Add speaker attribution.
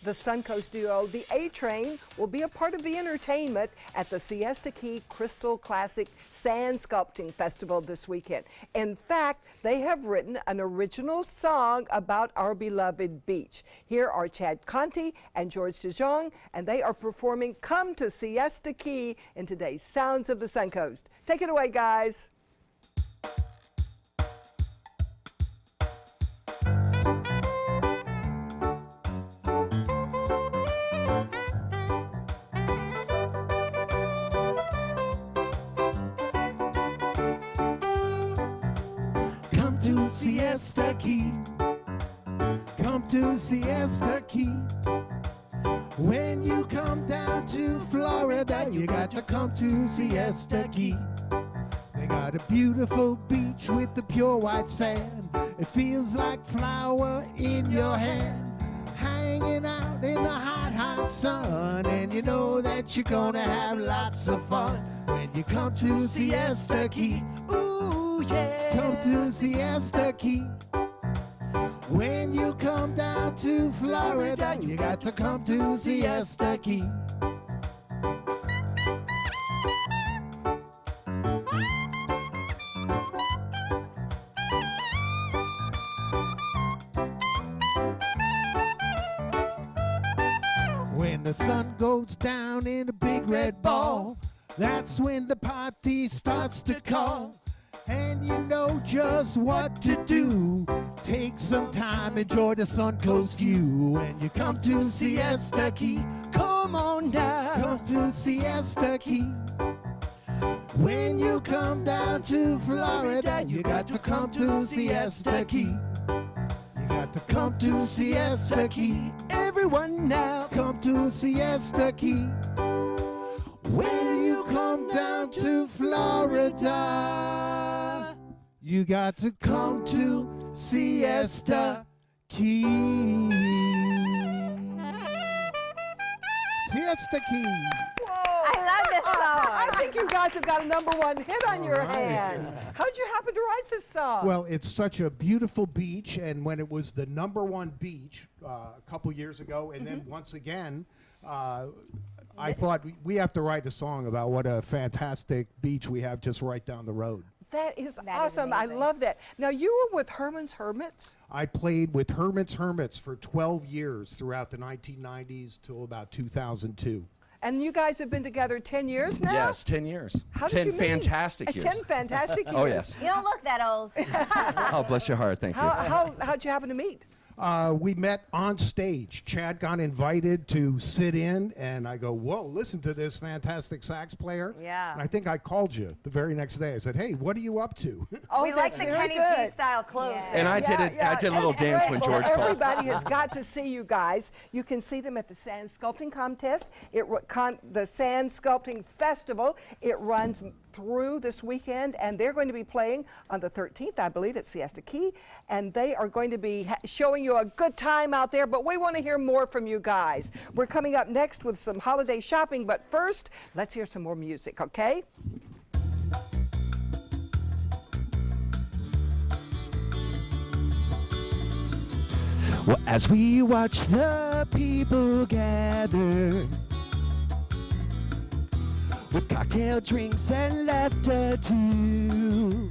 Speaker 1: The Suncoast duo, the A-Train, will be a part of the entertainment at the Siesta Key Crystal Classic Sand Sculpting Festival this weekend. In fact, they have written an original song about our beloved beach. Here are Chad Conti and George DeJong, and they are performing Come to Siesta Key in today's Sounds of the Suncoast. Take it away, guys.
Speaker 2: Siesta Key, come to Siesta Key. When you come down to Florida, you got to come to Siesta Key. They got a beautiful beach with the pure white sand. It feels like flower in your hand, hanging out in the hot, hot sun. And you know that you're gonna have lots of fun when you come to Siesta Key. Ooh, yeah. Come to Siesta Key. When you come down to Florida, you got to come to Siesta Key. When the sun goes down in a big red ball, that's when the party starts to call. And you know just what to do. Take some time, enjoy the Suncoast view. When you come to Siesta Key, come on down. Come to Siesta Key. When you come down to Florida, you got to come to Siesta Key. You got to come to Siesta Key. Everyone now, come to Siesta Key. When you come down to Florida, you got to come to Siesta Key. Siesta Key.
Speaker 3: I love this song.
Speaker 1: I think you guys have got a #1 hit on your hands. How'd you happen to write this song?
Speaker 2: Well, it's such a beautiful beach, and when it was the #1 beach a couple years ago, and then once again, I thought we have to write a song about what a fantastic beach we have just right down the road.
Speaker 1: That is awesome. I love that. Now, you were with Hermans Hermits?
Speaker 2: I played with Hermans Hermits for 12 years throughout the 1990s till about 2002.
Speaker 1: And you guys have been together 10 years now?
Speaker 4: Yes, 10 years.
Speaker 1: How did you
Speaker 4: 10
Speaker 1: meet?
Speaker 4: fantastic years.
Speaker 1: 10 fantastic years.
Speaker 4: Oh, yes.
Speaker 3: You don't look that old.
Speaker 4: Oh, bless your heart. Thank you.
Speaker 1: How'd you happen to meet?
Speaker 2: We met on stage. Chad got invited to sit in, and I go, whoa, listen to this fantastic sax player.
Speaker 3: Yeah.
Speaker 2: And I think I called you the very next day. I said, hey, what are you up to?
Speaker 1: Oh,
Speaker 3: We like the Kenny G style clothes. Yeah.
Speaker 4: And I did a little dance when George called.
Speaker 1: Everybody has got to see you guys. You can see them at the Sand Sculpting Contest, the Sand Sculpting Festival. It runs through this weekend, and they're going to be playing on the 13th, I believe, at Siesta Key, and they are going to be showing you a good time out there, but we want to hear more from you guys. We're coming up next with some holiday shopping, but first, let's hear some more music, okay?
Speaker 4: Well, as we watch the people gather with cocktail drinks and laughter too,